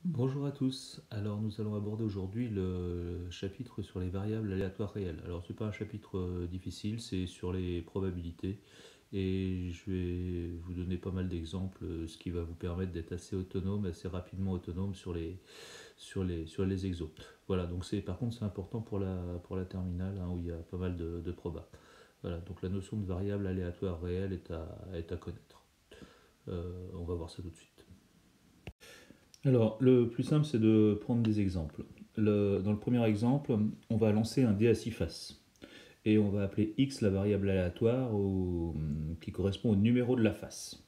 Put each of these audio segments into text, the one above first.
Bonjour à tous. Alors nous allons aborder aujourd'hui le chapitre sur les variables aléatoires réelles. Alors c'est pas un chapitre difficile, c'est sur les probabilités et je vais vous donner pas mal d'exemples, ce qui va vous permettre d'être assez autonome, assez rapidement autonome sur les exos. Voilà, donc c'est par contre c'est important pour la terminale hein, où il y a pas mal de probas. Voilà, donc la notion de variable aléatoire réelle est à connaître. On va voir ça tout de suite. Alors, le plus simple, c'est de prendre des exemples. Dans le premier exemple, on va lancer un dé à 6 faces. Et on va appeler x la variable aléatoire qui correspond au numéro de la face.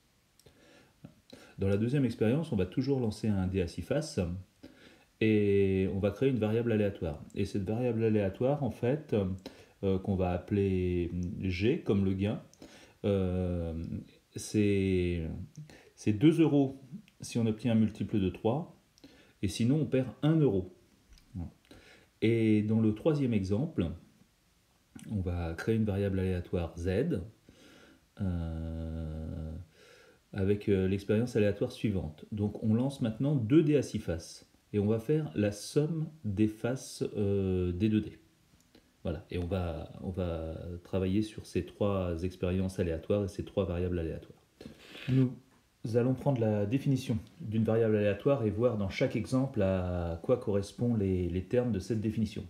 Dans la deuxième expérience, on va toujours lancer un dé à 6 faces et on va créer une variable aléatoire. Et cette variable aléatoire, en fait, qu'on va appeler g comme le gain, euh, c'est 2 euros si on obtient un multiple de 3 et sinon on perd 1 euro. Et dans le troisième exemple, on va créer une variable aléatoire z euh, avec l'expérience aléatoire suivante. Donc on lance maintenant 2 dés à 6 faces et on va faire la somme des faces des 2 dés. Voilà, et on va travailler sur ces trois expériences aléatoires et ces trois variables aléatoires. Nous allons prendre la définition d'une variable aléatoire et voir dans chaque exemple à quoi correspondent les termes de cette définition.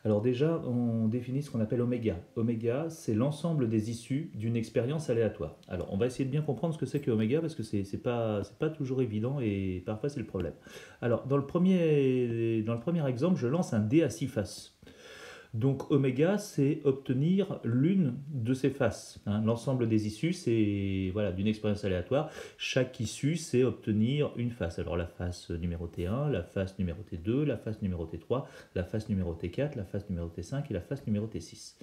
Alors déjà, on définit ce qu'on appelle oméga. Oméga, c'est l'ensemble des issues d'une expérience aléatoire. Alors on va essayer de bien comprendre ce que c'est que oméga parce que c'est pas toujours évident et parfois c'est le problème. Alors dans le premier exemple, je lance un dé à 6 faces. Donc oméga, c'est obtenir l'une de ces faces. Hein. L'ensemble des issues, c'est voilà, d'une expérience aléatoire. Chaque issue, c'est obtenir une face. Alors la face numérotée 1, la face numérotée 2, la face numérotée 3, la face numérotée 4, la face numérotée 5 et la face numérotée 6.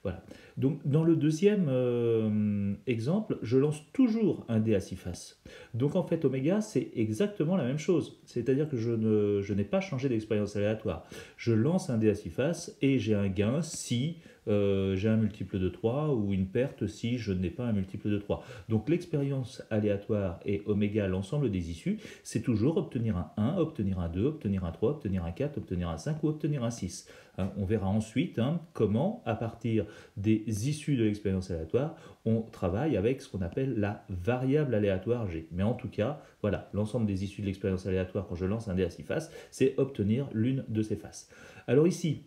Voilà. Donc dans le deuxième exemple, je lance toujours un dé à 6 faces. Donc en fait, oméga, c'est exactement la même chose. C'est-à-dire que je n'ai pas changé d'expérience aléatoire. Je lance un dé à 6 faces et j'ai un gain si j'ai un multiple de 3 ou une perte si je n'ai pas un multiple de 3. Donc l'expérience aléatoire et oméga, l'ensemble des issues, c'est toujours obtenir un 1, obtenir un 2, obtenir un 3, obtenir un 4, obtenir un 5 ou obtenir un 6. Hein, on verra ensuite comment, à partir des issues de l'expérience aléatoire, on travaille avec ce qu'on appelle la variable aléatoire G. Mais en tout cas, voilà, l'ensemble des issues de l'expérience aléatoire quand je lance un dé à 6 faces, c'est obtenir l'une de ces faces. Alors ici,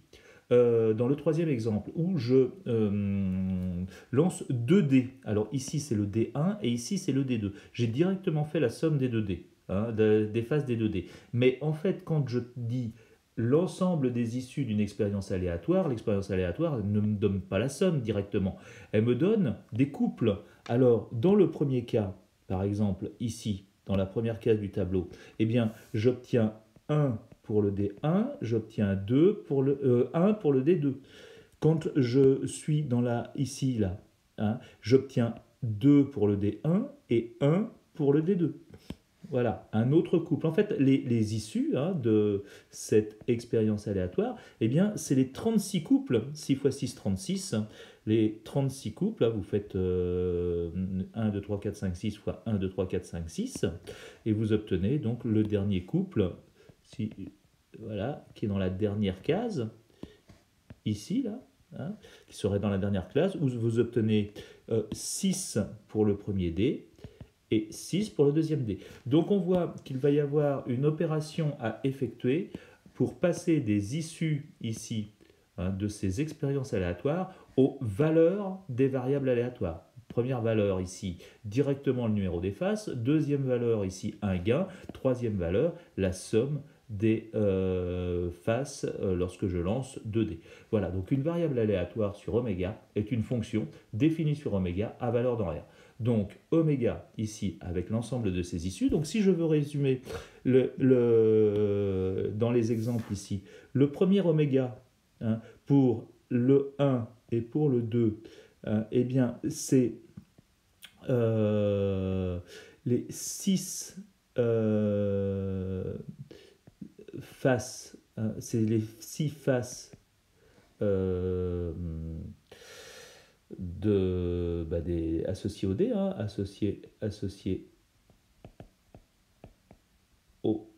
dans le troisième exemple, où je lance 2 dés. Alors ici c'est le D1 et ici c'est le D2. J'ai directement fait la somme des 2 dés, hein, des faces des 2 dés. Mais en fait, quand je dis l'ensemble des issues d'une expérience aléatoire, l'expérience aléatoire ne me donne pas la somme directement. Elle me donne des couples. Alors, dans le premier cas, par exemple, ici, dans la première case du tableau, eh bien, j'obtiens 1 pour le D1, j'obtiens 1 pour le D2. Quand je suis ici, là, hein, j'obtiens 2 pour le D1 et 1 pour le D2. Voilà, un autre couple. En fait, les issues de cette expérience aléatoire, eh bien, c'est les 36 couples, 6 x 6, 36. Les 36 couples, là, vous faites 1, 2, 3, 4, 5, 6 fois 1, 2, 3, 4, 5, 6, et vous obtenez donc le dernier couple, voilà, qui est dans la dernière case, ici, là, hein, qui serait dans la dernière classe, où vous obtenez 6 pour le premier dé, et 6 pour le deuxième dé. Donc on voit qu'il va y avoir une opération à effectuer pour passer des issues ici de ces expériences aléatoires aux valeurs des variables aléatoires. Première valeur ici, directement le numéro des faces. Deuxième valeur ici, un gain. Troisième valeur, la somme des faces lorsque je lance 2 dés. Voilà, donc une variable aléatoire sur oméga est une fonction définie sur oméga à valeur dans R. Donc oméga ici avec l'ensemble de ces issues. Donc si je veux résumer dans les exemples ici, le premier oméga pour le 1 et pour le 2, eh bien c'est les 6 faces, c'est les 6 faces euh, associées au dé, associées au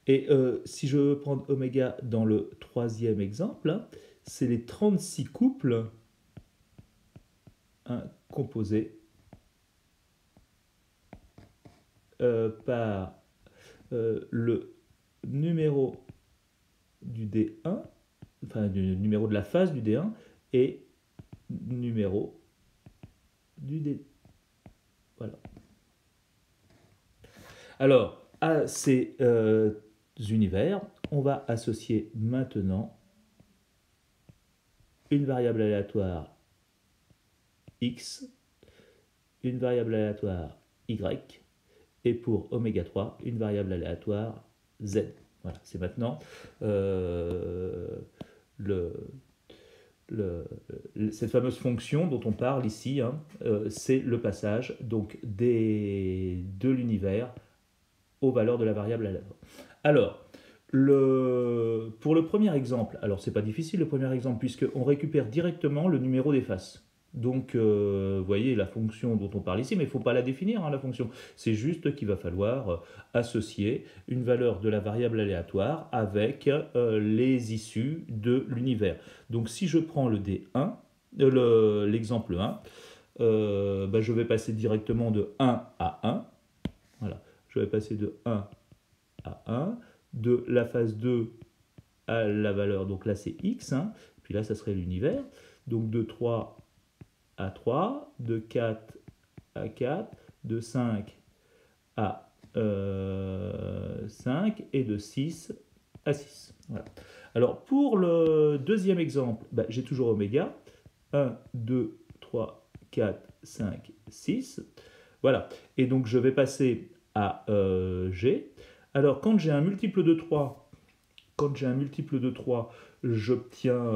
Et si je veux prendre oméga dans le troisième exemple, hein, c'est les 36 couples hein, composés par le numéro du D1, enfin du numéro de la phase du D1 et numéro du D2. Voilà. Alors, à ces univers, on va associer maintenant une variable aléatoire x, une variable aléatoire y, et pour oméga 3, une variable aléatoire z. Voilà, c'est maintenant cette fameuse fonction dont on parle ici, hein, c'est le passage donc de l'univers aux valeurs de la variable aléatoire. Alors, pour le premier exemple, alors c'est pas difficile le premier exemple, puisqu'on récupère directement le numéro des faces. Donc, vous voyez la fonction dont on parle ici, mais il ne faut pas la définir, hein, la fonction. C'est juste qu'il va falloir associer une valeur de la variable aléatoire avec les issues de l'univers. Donc, si je prends le D1, l'exemple 1, je vais passer directement de 1 à 1. Voilà, je vais passer de 1 à 1, de la phase 2 à la valeur, donc là c'est x, hein, puis là ça serait l'univers, donc de 3 à 3, de 4 à 4, de 5 à 5 et de 6 à 6. Voilà. Alors pour le deuxième exemple, j'ai toujours oméga, 1, 2, 3, 4, 5, 6. Voilà, et donc je vais passer à G. Alors quand j'ai un multiple de 3, j'obtiens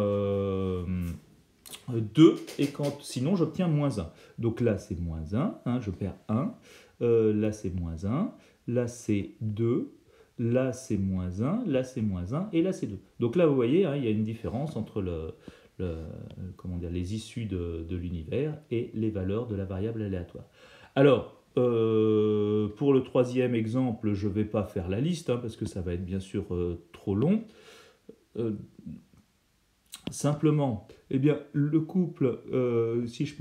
2, et sinon j'obtiens moins 1. Donc là c'est moins 1, hein, je perds 1, là c'est moins 1, là c'est 2, là c'est moins 1, là c'est moins 1, et là c'est 2. Donc là vous voyez, hein, il y a une différence entre les issues de l'univers et les valeurs de la variable aléatoire. Alors, pour le troisième exemple, je ne vais pas faire la liste, hein, parce que ça va être bien sûr trop long. Simplement, eh bien, le couple, si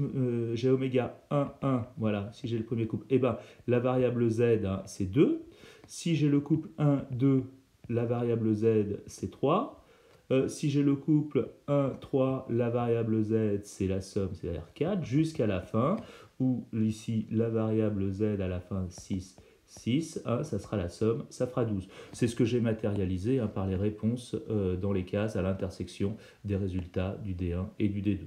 j'ai oméga 1, 1, voilà, si j'ai le premier couple, eh bien, la variable z, hein, c'est 2. Si j'ai le couple 1, 2, la variable z, c'est 3. Si j'ai le couple 1, 3, la variable z, c'est la somme, c'est-à-dire 4, jusqu'à la fin, où ici, la variable z à la fin, 6, 6, hein, ça sera la somme, ça fera 12. C'est ce que j'ai matérialisé, hein, par les réponses dans les cases à l'intersection des résultats du D1 et du D2.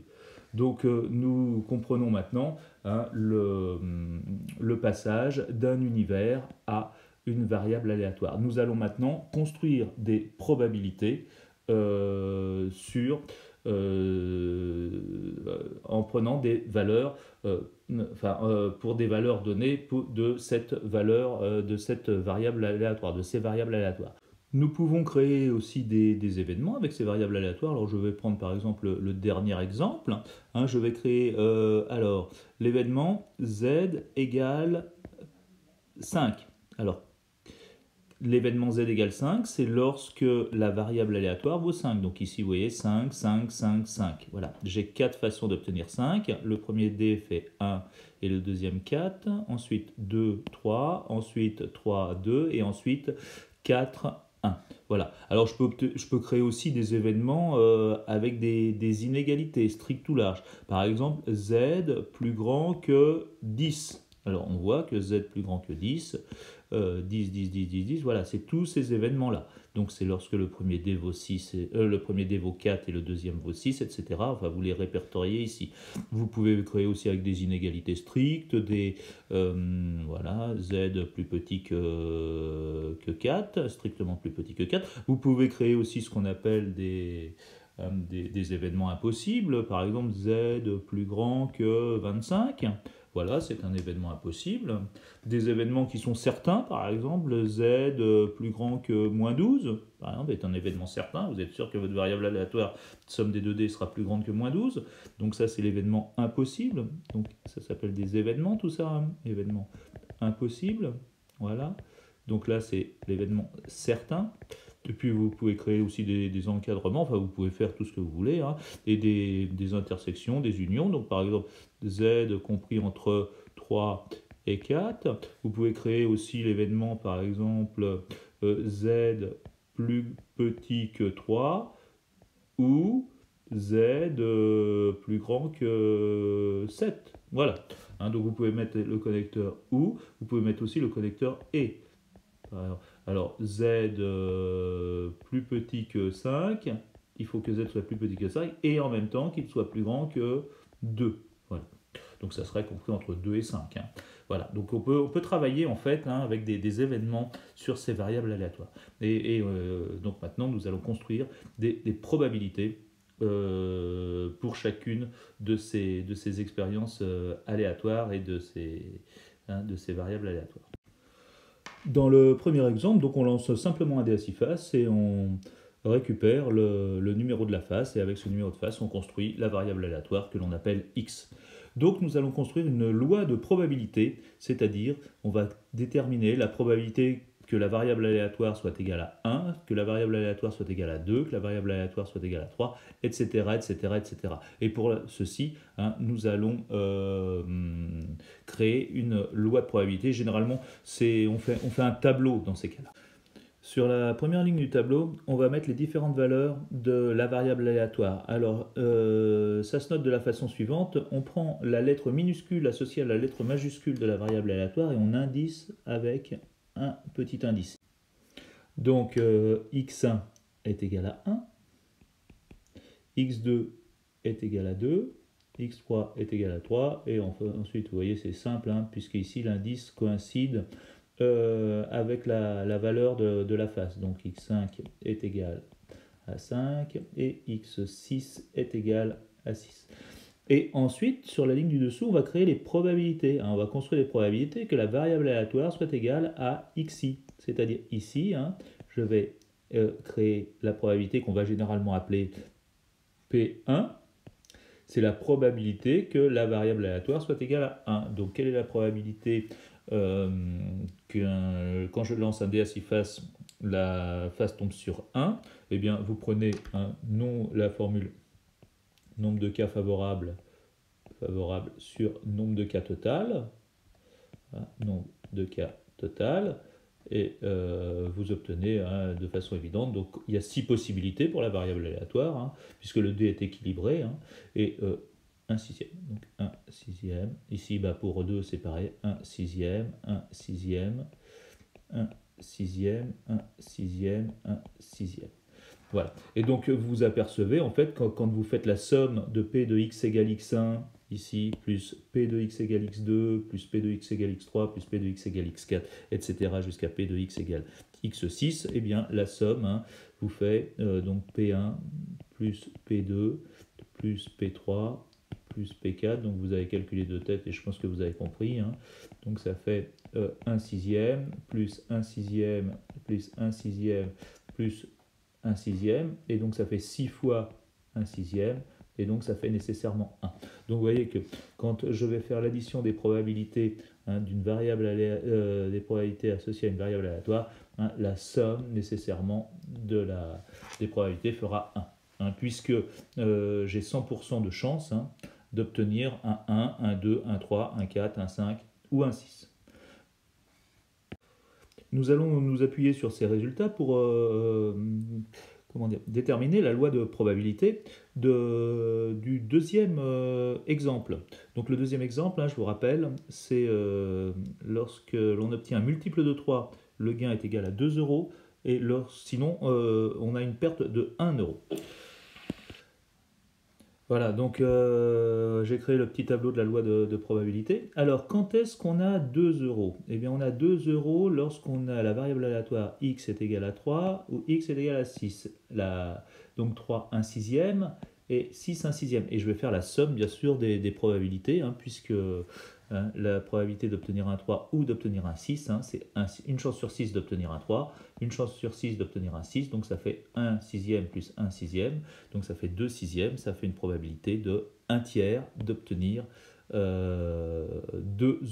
Donc nous comprenons maintenant, hein, le passage d'un univers à une variable aléatoire. Nous allons maintenant construire des probabilités en prenant des valeurs, pour des valeurs données de cette variable aléatoire, de ces variables aléatoires. Nous pouvons créer aussi des événements avec ces variables aléatoires. Alors je vais prendre par exemple le dernier exemple. Hein, je vais créer alors l'événement z égale 5. Alors l'événement z égale 5, c'est lorsque la variable aléatoire vaut 5. Donc ici, vous voyez 5, 5, 5, 5. Voilà, j'ai 4 façons d'obtenir 5. Le premier d fait 1 et le deuxième 4. Ensuite 2, 3. Ensuite 3, 2. Et ensuite 4, 1. Voilà. Alors je peux créer aussi des événements avec des inégalités strictes ou larges. Par exemple, z plus grand que 10. Alors on voit que z plus grand que 10, 10, 10, 10, 10, 10, voilà, c'est tous ces événements-là. Donc c'est lorsque le premier dé vaut 6, le premier dé vaut 4 et le deuxième vaut 6, etc. Enfin, vous les répertoriez ici. Vous pouvez créer aussi avec des inégalités strictes, voilà, z plus petit que 4, strictement plus petit que 4. Vous pouvez créer aussi ce qu'on appelle des événements impossibles, par exemple z plus grand que 25. Voilà, c'est un événement impossible. Des événements qui sont certains, par exemple, z plus grand que moins 12, par exemple, est un événement certain. Vous êtes sûr que votre variable aléatoire, somme des 2D, sera plus grande que moins 12. Donc ça, c'est l'événement impossible. Donc ça s'appelle des événements, tout ça, hein. Événements impossibles. Voilà. Donc là, c'est l'événement certain. Et puis vous pouvez créer aussi des encadrements, enfin vous pouvez faire tout ce que vous voulez, hein, et des intersections, des unions. Donc par exemple, Z compris entre 3 et 4. Vous pouvez créer aussi l'événement, par exemple, Z plus petit que 3 ou Z plus grand que 7. Voilà. Hein, donc vous pouvez mettre le connecteur ou, vous pouvez mettre aussi le connecteur et. Alors Z plus petit que 5, il faut que Z soit plus petit que 5 et en même temps qu'il soit plus grand que 2. Voilà. Donc ça serait compris entre 2 et 5. Hein. Voilà, donc on peut travailler en fait hein, avec des événements sur ces variables aléatoires. Et donc maintenant nous allons construire des probabilités pour chacune de ces expériences aléatoires et de ces variables aléatoires. Dans le premier exemple, donc on lance simplement un dé à 6 faces et on récupère le numéro de la face et avec ce numéro de face on construit la variable aléatoire que l'on appelle x. Donc nous allons construire une loi de probabilité, c'est-à-dire on va déterminer la probabilité que la variable aléatoire soit égale à 1, que la variable aléatoire soit égale à 2, que la variable aléatoire soit égale à 3, etc. etc., etc. Et pour ceci, hein, nous allons créer une loi de probabilité. Généralement, on fait un tableau dans ces cas-là. Sur la première ligne du tableau, on va mettre les différentes valeurs de la variable aléatoire. Alors, ça se note de la façon suivante. On prend la lettre minuscule associée à la lettre majuscule de la variable aléatoire et on indice avec un petit indice. Donc, x1 est égal à 1, x2 est égal à 2, x3 est égal à 3, et ensuite, vous voyez, c'est simple, hein, puisque ici, l'indice coïncide avec la valeur de la face. Donc x5 est égal à 5 et x6 est égal à 6. Et ensuite, sur la ligne du dessous, on va créer les probabilités. Hein, on va construire les probabilités que la variable aléatoire soit égale à xi. C'est-à-dire ici, hein, je vais créer la probabilité qu'on va généralement appeler P1. C'est la probabilité que la variable aléatoire soit égale à 1. Donc quelle est la probabilité que quand je lance un dé à 6 faces, la face tombe sur 1? Eh bien, vous prenez la formule nombre de cas favorable sur nombre de cas total, nombre de cas total, et vous obtenez de façon évidente, donc il y a 6 possibilités pour la variable aléatoire, hein, puisque le dé est équilibré, hein, et 1 sixième, donc 1 sixième, ici pour 2 c'est pareil, 1 sixième, 1 sixième, 1 sixième, 1 sixième, 1 sixième. Voilà. Et donc vous apercevez en fait quand vous faites la somme de P de x égale x1 ici, plus P de x égale x2, plus P de x égale x3, plus P de x égale x4, etc. jusqu'à P de x égale x6, et bien la somme hein, vous fait donc P1 plus P2 plus P3 plus P4, donc vous avez calculé de tête et je pense que vous avez compris, hein. Donc ça fait 1 sixième plus 1 sixième plus 1 sixième plus 1 sixième, et donc ça fait 6 fois 1 sixième, et donc ça fait nécessairement 1. Donc vous voyez que quand je vais faire l'addition des probabilités hein, d'une variable des probabilités associées à une variable aléatoire, hein, la somme nécessairement des probabilités fera 1. Hein, puisque j'ai 100% de chance hein, d'obtenir un 1, un 2, un 3, un 4, un 5 ou un 6. Nous allons nous appuyer sur ces résultats pour déterminer la loi de probabilité du deuxième exemple. Donc le deuxième exemple, hein, je vous rappelle, c'est lorsque l'on obtient un multiple de 3, le gain est égal à 2 euros, et sinon on a une perte de 1 euro. Voilà, donc j'ai créé le petit tableau de la loi de probabilité. Alors, quand est-ce qu'on a 2 euros? Eh bien, on a 2 euros lorsqu'on a la variable aléatoire x est égal à 3 ou x est égal à 6. Donc 3, 1 sixième et 6, 1 sixième. Et je vais faire la somme, bien sûr, des probabilités, hein, puisque hein, la probabilité d'obtenir un 3 ou d'obtenir un 6, hein, c'est une chance sur 6 d'obtenir un 3, une chance sur 6 d'obtenir un 6, donc ça fait 1 sixième plus 1 sixième, donc ça fait 2 sixièmes, ça fait une probabilité de 1 tiers d'obtenir 2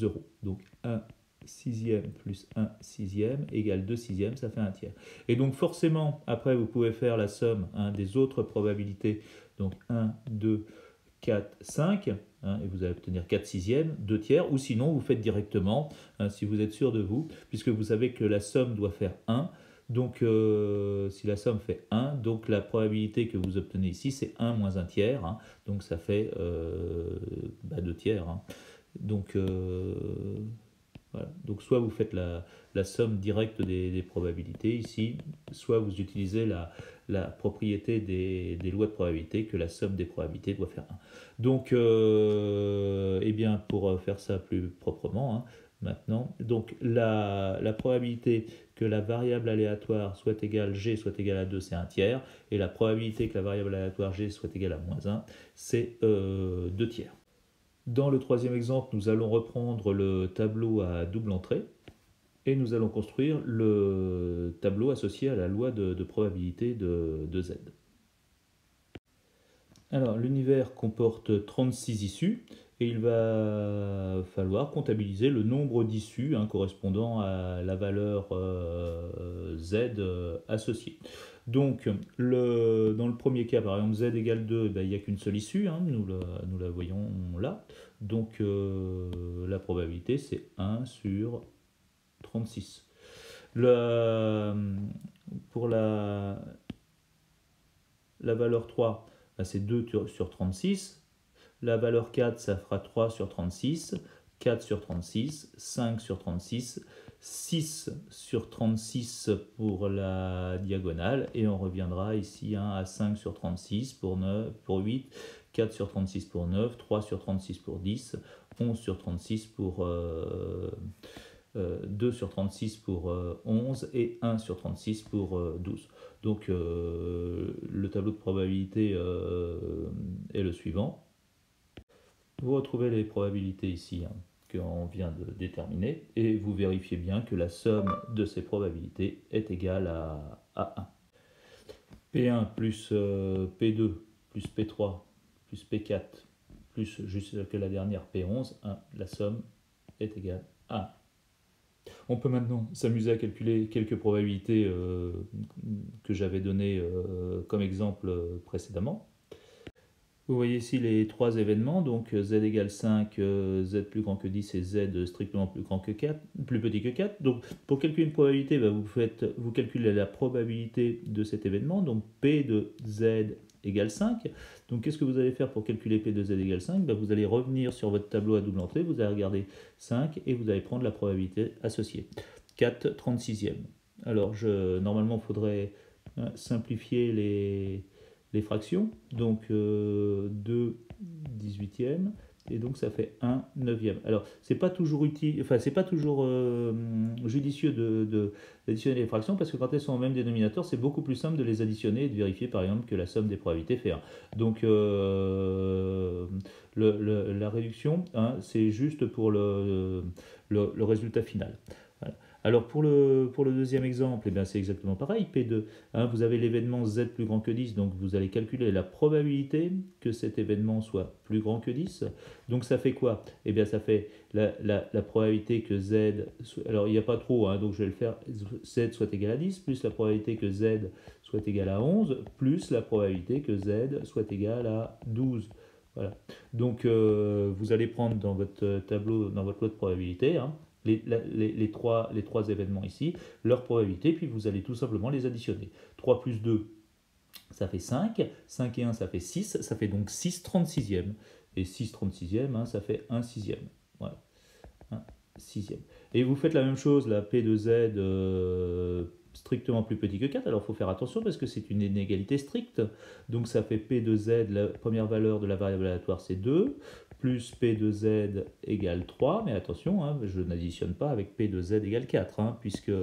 euros. Donc 1 sixième plus 1 sixième égale 2 sixièmes, ça fait 1 tiers. Et donc forcément, après vous pouvez faire la somme des autres probabilités, donc 1, 2, 4, 5, et vous allez obtenir 4 sixièmes, 2 tiers, ou sinon vous faites directement, si vous êtes sûr de vous, puisque vous savez que la somme doit faire 1, donc si la somme fait 1, donc la probabilité que vous obtenez ici c'est 1 moins 1 tiers, donc ça fait 2 tiers. Donc, voilà. Donc soit vous faites la somme directe des probabilités ici, soit vous utilisez la propriété des lois de probabilité que la somme des probabilités doit faire 1. Donc, eh bien, pour faire ça plus proprement, maintenant, donc la probabilité que la variable aléatoire soit égale g soit égale à 2, c'est 1 tiers, et la probabilité que la variable aléatoire g soit égale à moins 1, c'est 2 tiers. Dans le troisième exemple, nous allons reprendre le tableau à double entrée et nous allons construire le tableau associé à la loi de probabilité de Z. Alors, l'univers comporte 36 issues et il va falloir comptabiliser le nombre d'issues correspondant à la valeur Z associée. Donc, dans le premier cas, par exemple, Z égale 2, il n'y a qu'une seule issue, nous la voyons là. Donc, la probabilité, c'est 1 sur 36. Pour la valeur 3, c'est 2 sur 36. La valeur 4, ça fera 3 sur 36, 4 sur 36, 5 sur 36, 6 sur 36 pour la diagonale, et on reviendra ici à 5 sur 36 pour 8, 4 sur 36 pour 9, 3 sur 36 pour 10, 11 sur 36 pour 2 sur 36 pour 11 et 1 sur 36 pour 12. Donc le tableau de probabilité est le suivant. Vous retrouvez les probabilités ici qu'on vient de déterminer et vous vérifiez bien que la somme de ces probabilités est égale à 1. P1 plus P2 plus P3 plus P4 plus juste que la dernière P11, la somme est égale à 1. On peut maintenant s'amuser à calculer quelques probabilités que j'avais données comme exemple précédemment. Vous voyez ici les trois événements, donc Z égale 5, Z plus grand que 10 et Z strictement plus grand que 4, plus petit que 4. Donc pour calculer une probabilité, vous calculez la probabilité de cet événement, donc P de Z égale 5. Donc qu'est-ce que vous allez faire pour calculer P de Z égale 5 ? Vous allez revenir sur votre tableau à double entrée, vous allez regarder 5 et vous allez prendre la probabilité associée. 4 36e. Alors normalement il faudrait simplifier les fractions, donc 2 18e, et donc ça fait 1 9e. Alors c'est pas toujours utile, enfin c'est pas toujours judicieux d'additionner les fractions, parce que quand elles sont au même dénominateur, c'est beaucoup plus simple de les additionner et de vérifier par exemple que la somme des probabilités fait 1. Donc la réduction, c'est juste pour le résultat final. Voilà. Alors pour le deuxième exemple, c'est exactement pareil. P2, vous avez l'événement Z plus grand que 10, donc vous allez calculer la probabilité que cet événement soit plus grand que 10. Donc ça fait quoi ? Ça fait la probabilité que Z, alors il n'y a pas trop, donc je vais le faire, Z soit égal à 10, plus la probabilité que Z soit égal à 11, plus la probabilité que Z soit égal à 12. Voilà. Donc vous allez prendre dans votre tableau, dans votre lot de probabilité, les trois événements ici, leur probabilité, puis vous allez tout simplement les additionner. 3 plus 2, ça fait 5, 5 et 1, ça fait 6, ça fait donc 6 36e. Et 6 36e, ça fait 1 sixième. Voilà, 1 sixième. Et vous faites la même chose, la P de Z strictement plus petit que 4, alors il faut faire attention parce que c'est une inégalité stricte. Donc ça fait P de Z, la première valeur de la variable aléatoire c'est 2, plus P de Z égale 3, mais attention, je n'additionne pas avec P de Z égale 4, puisque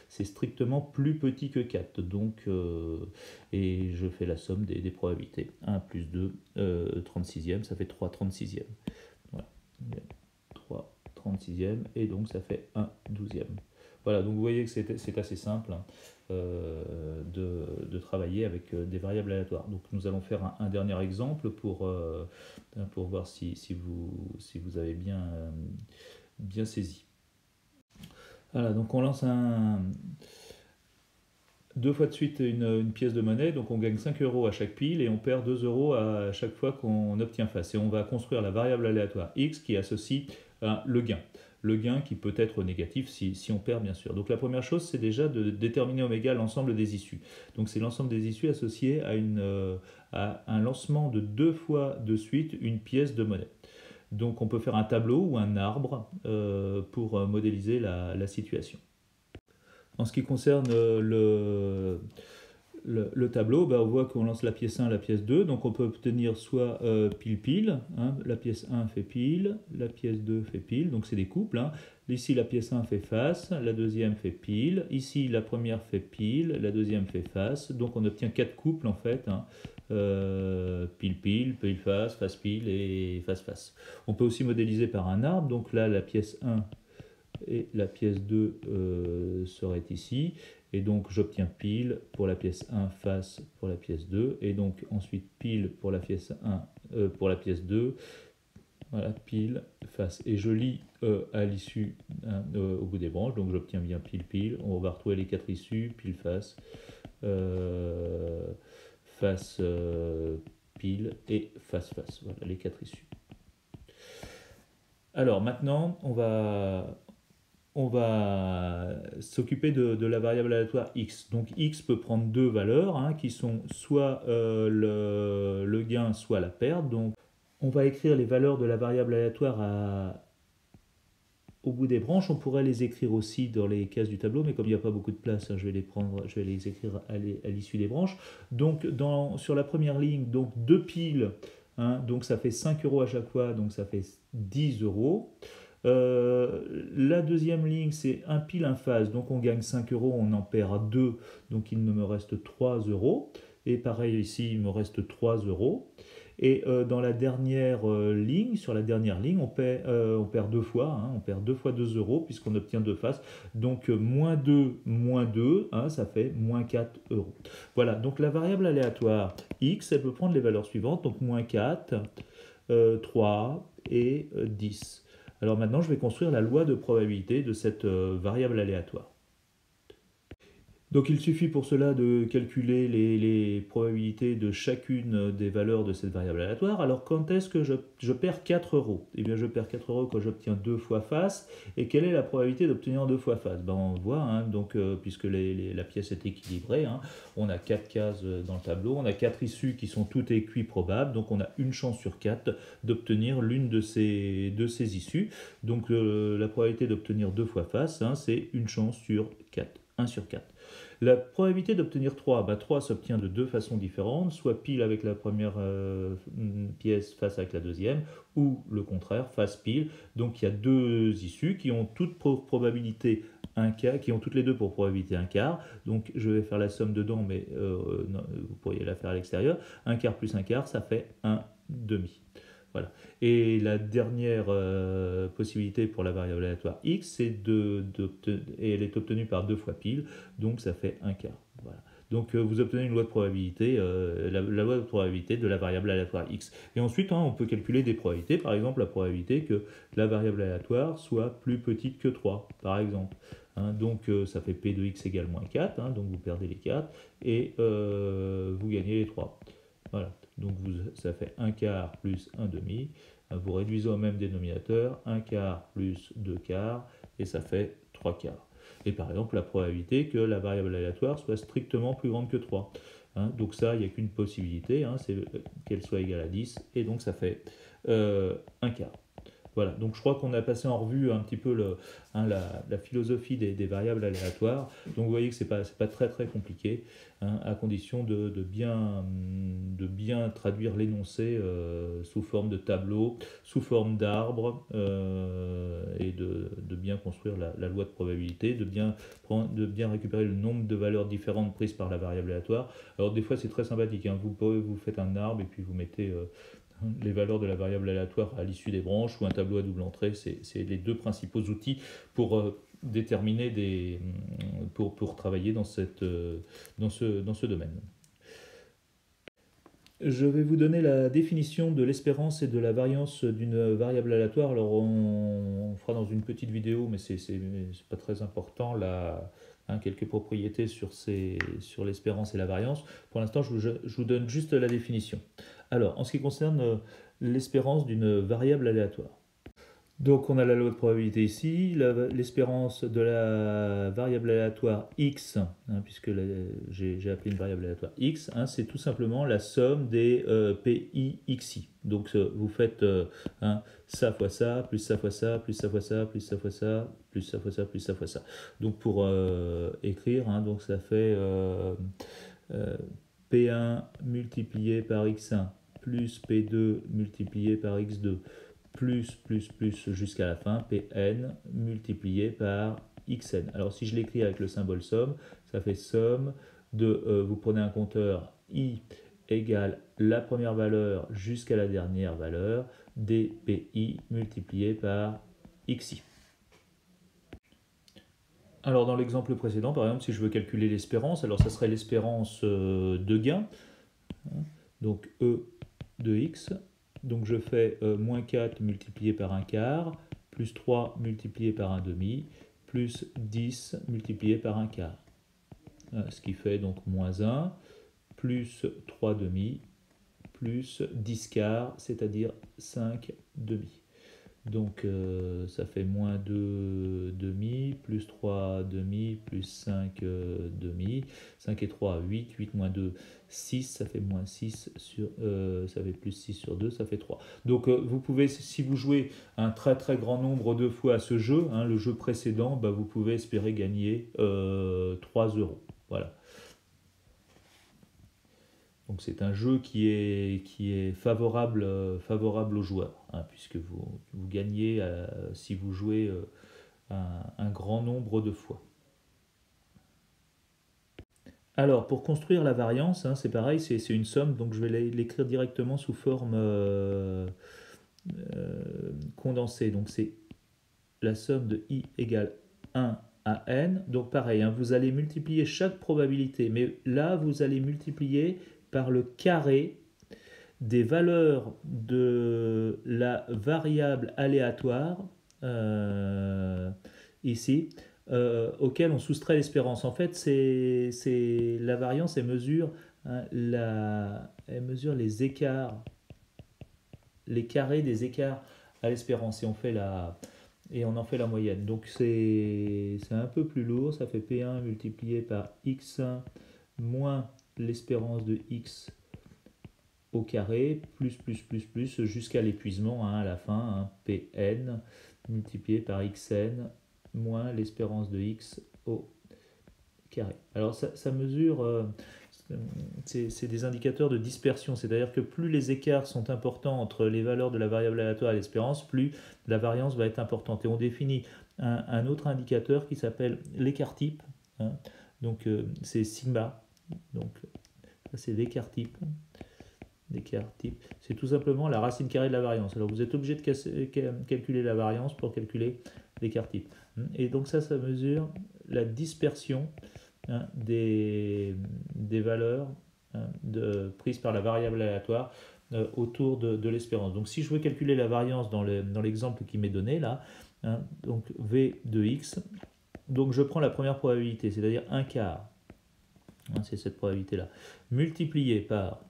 c'est strictement plus petit que 4, donc, et je fais la somme des probabilités. 1 plus 2, 36e, ça fait 3 36e. Voilà. 3 36e, et donc ça fait 1 12e. Voilà, donc vous voyez que c'est assez simple de travailler avec des variables aléatoires. Donc nous allons faire un dernier exemple pour voir si vous avez bien saisi. Voilà, donc on lance deux fois de suite une pièce de monnaie, donc on gagne 5 euros à chaque pile et on perd 2 euros à chaque fois qu'on obtient face. Et on va construire la variable aléatoire x qui associe le gain. Le gain qui peut être négatif si on perd bien sûr. Donc la première chose c'est déjà de déterminer oméga l'ensemble des issues. Donc c'est l'ensemble des issues associées à un lancement de deux fois de suite une pièce de monnaie. Donc on peut faire un tableau ou un arbre pour modéliser la situation. En ce qui concerne le tableau, on voit qu'on lance la pièce 1, la pièce 2, donc on peut obtenir soit pile-pile, hein, la pièce 1 fait pile, la pièce 2 fait pile, donc c'est des couples. Hein. Ici la pièce 1 fait face, la deuxième fait pile, ici la première fait pile, la deuxième fait face, donc on obtient 4 couples en fait, hein. Pile-pile, pile-face, face-pile et face-face. On peut aussi modéliser par un arbre, donc là la pièce 1 et la pièce 2 serait ici, et donc j'obtiens pile pour la pièce 1, face pour la pièce 2, et donc ensuite pile pour la pièce 1, pour la pièce 2, voilà, pile, face, et je lis à l'issue hein, au bout des branches, donc j'obtiens bien pile, on va retrouver les 4 issues, pile, face, face, pile, et face, voilà les 4 issues. Alors maintenant, on va s'occuper de la variable aléatoire x. Donc x peut prendre deux valeurs hein, qui sont soit le gain, soit la perte. Donc on va écrire les valeurs de la variable aléatoire au bout des branches. On pourrait les écrire aussi dans les cases du tableau, mais comme il n'y a pas beaucoup de place, hein, je vais les écrire à l'issue des branches. Donc sur la première ligne, donc deux piles, hein, donc ça fait 5 euros à chaque fois, donc ça fait 10 euros. La deuxième ligne, c'est un pile, un face, donc on gagne 5 euros, on en perd 2, donc il ne me reste 3 euros. Et pareil ici, il me reste 3 euros. Et dans la dernière ligne, sur la dernière ligne, on perd deux fois, hein, on perd deux fois 2 euros puisqu'on obtient deux faces. Donc moins 2, hein, ça fait moins 4 euros. Voilà, donc la variable aléatoire x, elle peut prendre les valeurs suivantes, donc moins 4, 3 et 10. Alors maintenant, je vais construire la loi de probabilité de cette variable aléatoire. Donc il suffit pour cela de calculer les probabilités de chacune des valeurs de cette variable aléatoire. Alors quand est-ce que je perds 4 euros? Eh bien je perds 4 euros quand j'obtiens deux fois face. Et quelle est la probabilité d'obtenir deux fois face? On voit, hein, donc, puisque la pièce est équilibrée, hein, on a 4 cases dans le tableau, on a 4 issues qui sont toutes équiprobables, donc on a une chance sur 4 d'obtenir l'une de ces issues. Donc la probabilité d'obtenir deux fois face, hein, c'est une chance sur 4, 1 sur 4. La probabilité d'obtenir 3, 3 s'obtient de deux façons différentes, soit pile avec la première pièce face avec la deuxième, ou le contraire, face pile. Donc il y a deux issues qui ont toutes pour probabilité un quart, qui ont toutes les deux pour probabilité un quart. Donc je vais faire la somme dedans, mais non, vous pourriez la faire à l'extérieur. Un quart plus un quart, ça fait un demi. Voilà. Et la dernière possibilité pour la variable aléatoire x, c'est et elle est obtenue par deux fois pile, donc ça fait un quart. Voilà. Donc vous obtenez une loi de probabilité, la loi de probabilité de la variable aléatoire x. Et ensuite, hein, on peut calculer des probabilités, par exemple la probabilité que la variable aléatoire soit plus petite que 3, par exemple. Hein, donc ça fait p de x égale moins 4, hein, donc vous perdez les 4, et vous gagnez les 3. Voilà. Donc ça fait un quart plus un demi. Vous réduisez au même dénominateur, un quart plus deux quarts, et ça fait trois quarts. Et par exemple, la probabilité que la variable aléatoire soit strictement plus grande que 3. Hein, donc ça, il n'y a qu'une possibilité, hein, c'est qu'elle soit égale à 10, et donc ça fait un quart. Voilà, donc je crois qu'on a passé en revue un petit peu la philosophie des variables aléatoires. Donc vous voyez que ce n'est pas très très compliqué, hein, à condition de bien traduire l'énoncé sous forme de tableau, sous forme d'arbre, et de bien construire la loi de probabilité, de bien récupérer le nombre de valeurs différentes prises par la variable aléatoire. Alors des fois c'est très sympathique, hein, vous faites un arbre et puis vous mettez les valeurs de la variable aléatoire à l'issue des branches ou un tableau à double entrée, c'est les deux principaux outils pour déterminer pour travailler dans ce domaine. Je vais vous donner la définition de l'espérance et de la variance d'une variable aléatoire. Alors on fera dans une petite vidéo, mais c'est pas très important, là, hein, quelques propriétés sur l'espérance et la variance. Pour l'instant, je vous donne juste la définition. Alors, en ce qui concerne l'espérance d'une variable aléatoire. Donc on a la loi de probabilité ici, l'espérance de la variable aléatoire x, hein, puisque j'ai appelé une variable aléatoire x, hein, c'est tout simplement la somme des PI xi. Donc vous faites hein, ça fois ça, plus ça fois ça, plus ça fois ça, plus ça fois ça, plus ça fois ça, plus ça fois ça. Donc pour écrire, hein, donc ça fait euh, P1 multiplié par x1 plus P2 multiplié par x2 plus jusqu'à la fin, Pn multiplié par xn. Alors si je l'écris avec le symbole somme, ça fait somme de, vous prenez un compteur i égale la première valeur jusqu'à la dernière valeur, dpi multiplié par xi. Alors dans l'exemple précédent, par exemple, si je veux calculer l'espérance, alors ça serait l'espérance de gain, hein, donc E de x. Donc je fais moins 4 multiplié par un quart, plus 3 multiplié par un demi, plus 10 multiplié par un quart. Ce qui fait donc moins 1, plus 3 demi, plus 10 quarts, c'est-à-dire 5 demi. Donc ça fait moins 2 demi, plus 3 demi, plus 5 demi. 5 et 3, 8. 8 moins 2, 6. Ça fait moins 6 sur... ça fait plus 6 sur 2, ça fait 3. Donc vous pouvez, si vous jouez un très très grand nombre de fois à ce jeu, hein, le jeu précédent, bah, vous pouvez espérer gagner 3 euros. Voilà. Donc c'est un jeu qui est favorable, favorable aux joueurs, hein, puisque vous gagnez si vous jouez un grand nombre de fois. Alors pour construire la variance, hein, c'est pareil, c'est une somme, donc je vais l'écrire directement sous forme condensée. Donc c'est la somme de i égale 1 à n. Donc pareil, hein, vous allez multiplier chaque probabilité, mais là vous allez multiplier par le carré des valeurs de la variable aléatoire ici, auquel on soustrait l'espérance. En fait, c'est la variance, elle mesure, hein, elle mesure les écarts, les carrés des écarts à l'espérance, et on en fait la moyenne. Donc c'est un peu plus lourd, ça fait P1 multiplié par x1 moins l'espérance de x au carré, plus, jusqu'à l'épuisement, hein, à la fin, hein, Pn multiplié par xn moins l'espérance de x au carré. Alors ça mesure, c'est des indicateurs de dispersion, c'est-à-dire que plus les écarts sont importants entre les valeurs de la variable aléatoire et l'espérance, plus la variance va être importante. Et on définit un autre indicateur qui s'appelle l'écart type, hein, donc c'est sigma, donc c'est l'écart type. D'écart type, c'est tout simplement la racine carrée de la variance. Alors vous êtes obligé de calculer la variance pour calculer l'écart type. Et donc ça mesure la dispersion, hein, des valeurs, hein, prises par la variable aléatoire autour de l'espérance. Donc si je veux calculer la variance dans l'exemple qui m'est donné là, hein, donc V de x, donc je prends la première probabilité, c'est-à-dire un quart, hein, c'est cette probabilité là, multiplié par...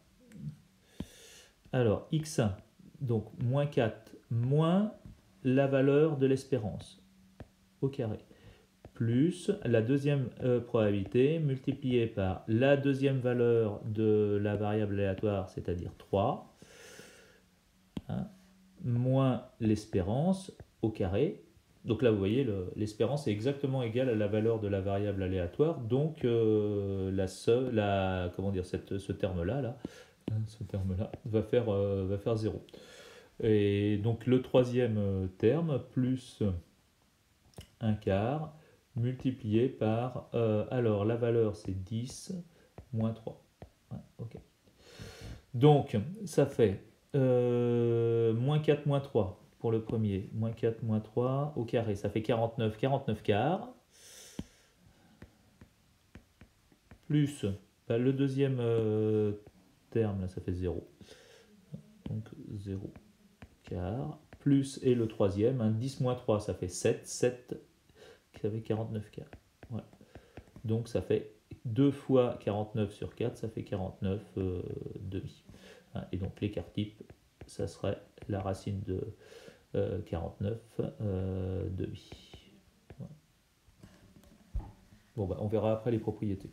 Alors, x1, donc moins 4, moins la valeur de l'espérance au carré, plus la deuxième probabilité multipliée par la deuxième valeur de la variable aléatoire, c'est-à-dire 3, hein, moins l'espérance au carré. Donc là, vous voyez, l'espérance est exactement égale à la valeur de la variable aléatoire, donc comment dire, ce terme-là, là, ce terme-là va faire 0. Et donc le troisième terme, plus un quart, multiplié par... alors la valeur c'est 10 moins 3. Ouais, okay. Donc ça fait moins 4 moins 3 pour le premier. Moins 4 moins 3 au carré. Ça fait 49. 49 quarts. Plus le deuxième terme, là ça fait 0. Donc 0 quart, plus, et le troisième, 10 moins 3, ça fait 7, 7, ça fait 49 quarts. Voilà. Donc ça fait 2 fois 49 sur 4, ça fait 49 demi. Et donc l'écart type, ça serait la racine de 49 demi. Voilà. Bon, on verra après les propriétés.